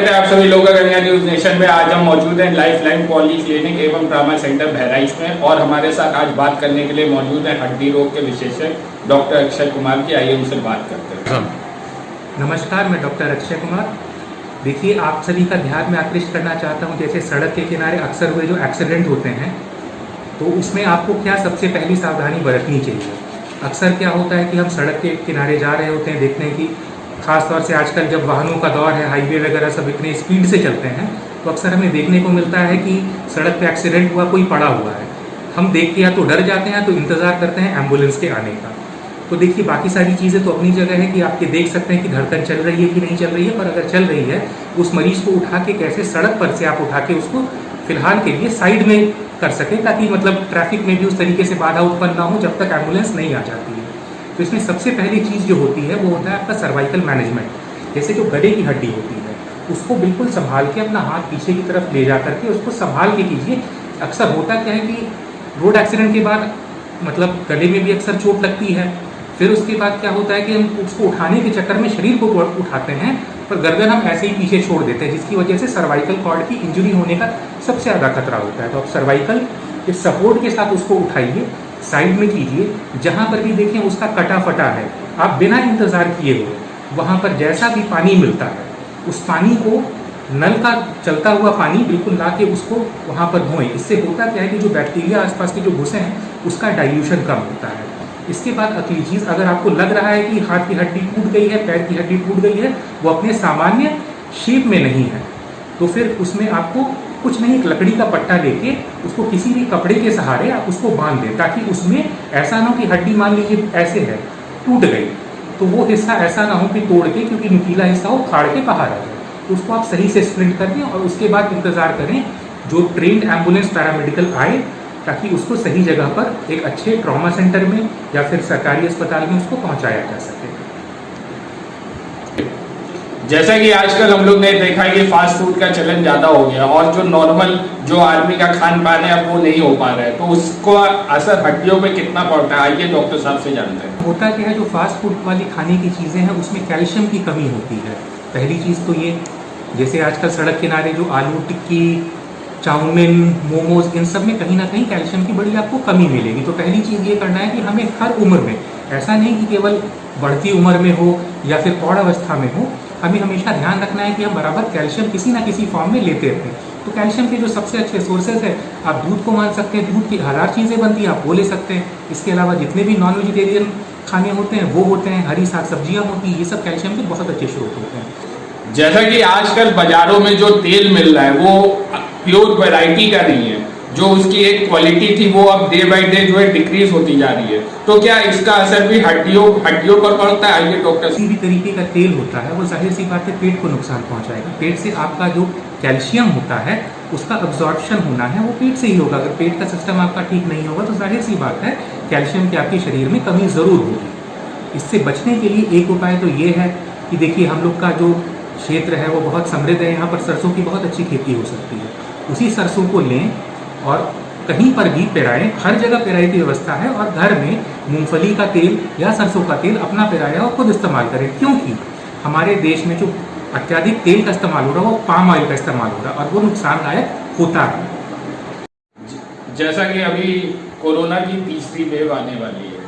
स्वागत है आप सभी लोगों का गंगा न्यूज नेशन में। आज हम मौजूद हैं लाइफ लाइन पॉली क्लिनिक एवं ट्रामा सेंटर बहराइच में और हमारे साथ आज बात करने के लिए मौजूद हैं हड्डी रोग के विशेषज्ञ डॉक्टर अक्षय कुमार की। आइए उनसे बात करते हैं। नमस्कार, मैं डॉक्टर अक्षय कुमार। देखिए, आप सभी का ध्यान में आकृष्ट करना चाहता हूँ, जैसे सड़क के किनारे अक्सर हुए जो एक्सीडेंट होते हैं, तो उसमें आपको क्या सबसे पहली सावधानी बरतनी चाहिए। अक्सर क्या होता है कि हम सड़क के किनारे जा रहे होते हैं, देखते हैं कि खास तौर से आजकल जब वाहनों का दौर है, हाईवे वगैरह सब इतने स्पीड से चलते हैं, तो अक्सर हमें देखने को मिलता है कि सड़क पे एक्सीडेंट हुआ, कोई पड़ा हुआ है। हम देख के या तो डर जाते हैं तो इंतज़ार करते हैं एम्बुलेंस के आने का। तो देखिए, बाकी सारी चीज़ें तो अपनी जगह है कि आपके देख सकते हैं कि धड़कन चल रही है कि नहीं चल रही है, पर अगर चल रही है उस मरीज को उठा के कैसे सड़क पर से आप उठा के उसको फिलहाल के लिए साइड में कर सकें, ताकि मतलब ट्रैफिक में भी उस तरीके से बाधा उत्पन्न ना हो जब तक एम्बुलेंस नहीं आ जाती है। तो इसमें सबसे पहली चीज़ जो होती है वो होता है आपका सर्वाइकल मैनेजमेंट। जैसे जो गले की हड्डी होती है उसको बिल्कुल संभाल के अपना हाथ पीछे की तरफ ले जा करके उसको संभाल के कीजिए। अक्सर होता क्या है कि रोड एक्सीडेंट के बाद मतलब गले में भी अक्सर चोट लगती है, फिर उसके बाद क्या होता है कि हम उसको उठाने के चक्कर में शरीर को उठाते हैं पर गर्दन हम ऐसे ही पीछे छोड़ देते हैं, जिसकी वजह से सर्वाइकल कॉर्ड की इंजरी होने का सबसे ज़्यादा खतरा होता है। तो आप सर्वाइकल के सपोर्ट के साथ उसको उठाइए, साइड में कीजिए। जहाँ पर भी देखें उसका कटा फटा है, आप बिना इंतज़ार किए हो वहाँ पर जैसा भी पानी मिलता है उस पानी को, नल का चलता हुआ पानी बिल्कुल ला के उसको वहाँ पर धोएं। इससे होता क्या है कि जो बैक्टीरिया आसपास के जो घुसे हैं उसका डाइल्यूशन कम होता है। इसके बाद अगली चीज़, अगर आपको लग रहा है कि हाथ की हड्डी टूट गई है, पैर की हड्डी टूट गई है, वो अपने सामान्य शेप में नहीं है, तो फिर उसमें आपको कुछ नहीं, एक लकड़ी का पट्टा लेके उसको किसी भी कपड़े के सहारे आप उसको बांध दें, ताकि उसमें ऐसा ना हो कि हड्डी मान लीजिए ऐसे है टूट गई तो वो हिस्सा ऐसा ना हो कि तोड़ के, क्योंकि नुकीला हिस्सा हो फाड़ के बाहर आ जाए। तो उसको आप सही से स्प्रिंट कर दें और उसके बाद इंतज़ार करें जो ट्रेंड एम्बुलेंस पैरामेडिकल आए, ताकि उसको सही जगह पर एक अच्छे ट्रॉमा सेंटर में या फिर सरकारी अस्पताल में उसको पहुंचाया जा सके। जैसा कि आजकल हम लोग ने देखा है कि फास्ट फूड का चलन ज़्यादा हो गया और जो नॉर्मल जो आदमी का खान पान है अब वो नहीं हो पा रहा है, तो उसको असर हड्डियों पे कितना पड़ता है, आइए डॉक्टर साहब से जानते हैं। होता क्या है, जो फास्ट फूड वाली खाने की चीज़ें हैं उसमें कैल्शियम की कमी होती है। पहली चीज़ तो ये, जैसे आजकल सड़क किनारे जो आलू टिक्की, चाउमीन, मोमोज, इन सब में कहीं ना कहीं कैल्शियम की बड़ी आपको कमी मिलेगी। तो पहली चीज़ ये करना है कि हमें हर उम्र में, ऐसा नहीं कि केवल बढ़ती उम्र में हो या फिर प्रौढ़ अवस्था में हो, हमें हमेशा ध्यान रखना है कि हम बराबर कैल्शियम किसी ना किसी फॉर्म में लेते रहें। तो कैल्शियम के जो सबसे अच्छे सोर्सेज है, आप दूध को मान सकते हैं, दूध की हजार चीज़ें बनती हैं आप वो ले सकते हैं। इसके अलावा जितने भी नॉन वेजिटेरियन खाने होते हैं वो होते हैं, हरी साग सब्जियाँ होती हैं, ये सब कैल्शियम के बहुत अच्छे स्रोत होते हैं। जैसा कि आजकल बाजारों में जो तेल मिल रहा है वो प्योर वैरायटी का नहीं है, जो उसकी एक क्वालिटी थी वो अब डे बाय डे जो है डिक्रीज होती जा रही है, तो क्या इसका असर भी हड्डियों पर पड़ता है? आइए डॉक्टर। किसी भी तरीके का तेल होता है वो जाहिर सी बात है पेट को नुकसान पहुंचाएगा। पेट से आपका जो कैल्शियम होता है उसका अब्जॉर्प्शन होना है वो पेट से ही होगा। अगर पेट का सिस्टम आपका ठीक नहीं होगा तो जाहिर सी बात है कैल्शियम की आपके शरीर में कमी ज़रूर होगी। इससे बचने के लिए एक उपाय तो ये है कि देखिए, हम लोग का जो क्षेत्र है वो बहुत समृद्ध है, यहाँ पर सरसों की बहुत अच्छी खेती हो सकती है। उसी सरसों को लें और कहीं पर भी पेराएं, हर जगह पेराई की व्यवस्था है, और घर में मूंगफली का तेल या सरसों का तेल अपना पेराया और खुद इस्तेमाल करें, क्योंकि हमारे देश में जो अत्यधिक तेल का इस्तेमाल हो रहा है वो पाम ऑयल का इस्तेमाल हो रहा है और वो नुकसानदायक होता है। जैसा कि अभी कोरोना की तीसरी वेव आने वाली है,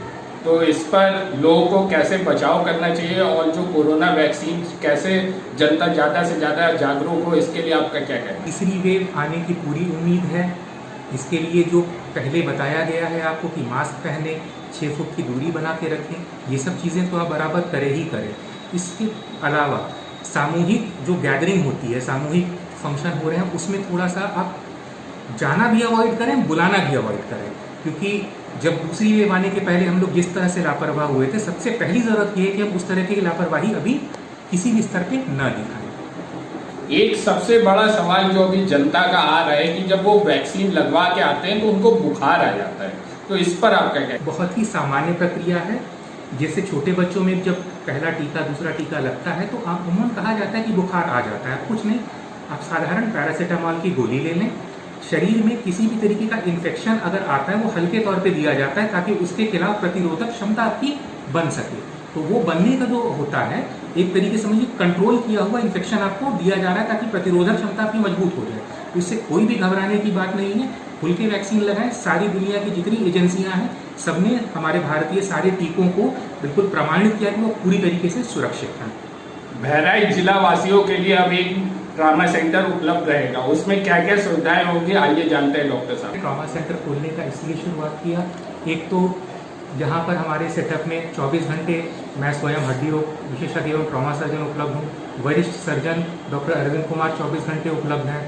तो इस पर लोगों को कैसे बचाव करना चाहिए और जो कोरोना वैक्सीन कैसे जनता ज़्यादा से ज़्यादा जागरूक हो, इसके लिए आपका क्या कहना है? तीसरी वेव आने की पूरी उम्मीद है। इसके लिए जो पहले बताया गया है आपको कि मास्क पहने, 6 फुट की दूरी बना के रखें, ये सब चीज़ें तो आप बराबर करें ही करें। इसके अलावा सामूहिक जो गैदरिंग होती है, सामूहिक फंक्शन हो रहे हैं, उसमें थोड़ा सा आप जाना भी अवॉइड करें, बुलाना भी अवॉइड करें, क्योंकि जब दूसरी वेव आने के पहले हम लोग जिस तरह से लापरवाह हुए थे, सबसे पहली ज़रूरत ये है कि हम उस तरह की लापरवाही अभी किसी भी स्तर पे न दिखाएं। एक सबसे बड़ा सवाल जो अभी जनता का आ रहा है कि जब वो वैक्सीन लगवा के आते हैं तो उनको बुखार आ जाता है, तो इस पर आप क्या कहते हैं? बहुत ही सामान्य प्रक्रिया है। जैसे छोटे बच्चों में जब पहला टीका दूसरा टीका लगता है तो अमूमन कहा जाता है कि बुखार आ जाता है। कुछ नहीं, आप साधारण पैरासीटामॉल की गोली ले लें। शरीर में किसी भी तरीके का इन्फेक्शन अगर आता है वो हल्के तौर पे दिया जाता है, ताकि उसके खिलाफ प्रतिरोधक क्षमता आपकी बन सके। तो वो बनने का जो होता है एक तरीके से समझिए कंट्रोल किया हुआ इन्फेक्शन आपको दिया जा रहा है ताकि प्रतिरोधक क्षमता आपकी मजबूत हो जाए। तो इससे कोई भी घबराने की बात नहीं है, खुल के वैक्सीन लगाएं। सारी दुनिया की जितनी एजेंसियां हैं सबने हमारे भारतीय सारे टीकों को बिल्कुल प्रमाणित किया कि वो पूरी तरीके से सुरक्षित हैं। बहराइच जिला वासियों के लिए अभी ट्रॉमा सेंटर उपलब्ध रहेगा, उसमें क्या क्या सुविधाएं होंगी आइए जानते हैं डॉक्टर साहब। ट्रॉमा सेंटर खोलने का इसलिए शुरुआत किया, एक तो जहाँ पर हमारे सेटअप में 24 घंटे मैं स्वयं हड्डी रोग विशेषज्ञ एवं ट्रॉमा सर्जन उपलब्ध हूँ, वरिष्ठ सर्जन डॉक्टर अरविंद कुमार 24 घंटे उपलब्ध हैं।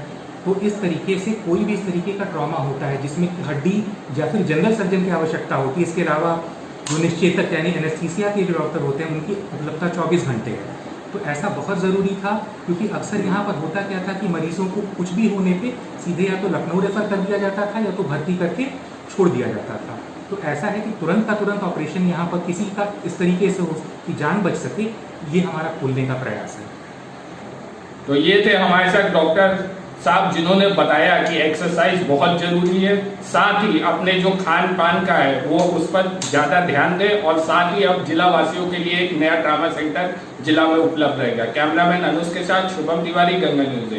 तो इस तरीके से कोई भी इस तरीके का ट्रॉमा होता है जिसमें हड्डी या फिर जनरल सर्जन की आवश्यकता होती है, इसके अलावा जो निश्चेतक यानी एनेस्थीसिया के जो डॉक्टर होते हैं उनकी उपलब्धता 24 घंटे है। तो ऐसा बहुत ज़रूरी था क्योंकि अक्सर यहाँ पर होता क्या था कि मरीजों को कुछ भी होने पे सीधे या तो लखनऊ रेफर कर दिया जाता था या तो भर्ती करके छोड़ दिया जाता था। तो ऐसा है कि तुरंत का तुरंत ऑपरेशन यहाँ पर किसी का इस तरीके से हो कि जान बच सके, ये हमारा खोलने का प्रयास है। तो ये थे हमारे साथ डॉक्टर साहब जिन्होंने बताया कि एक्सरसाइज बहुत जरूरी है, साथ ही अपने जो खान पान का है वो उस पर ज़्यादा ध्यान दें, और साथ ही अब जिला वासियों के लिए एक नया ट्रॉमा सेंटर जिला में उपलब्ध रहेगा। कैमरामैन अनुज के साथ शुभम तिवारी, गंगा न्यूज़।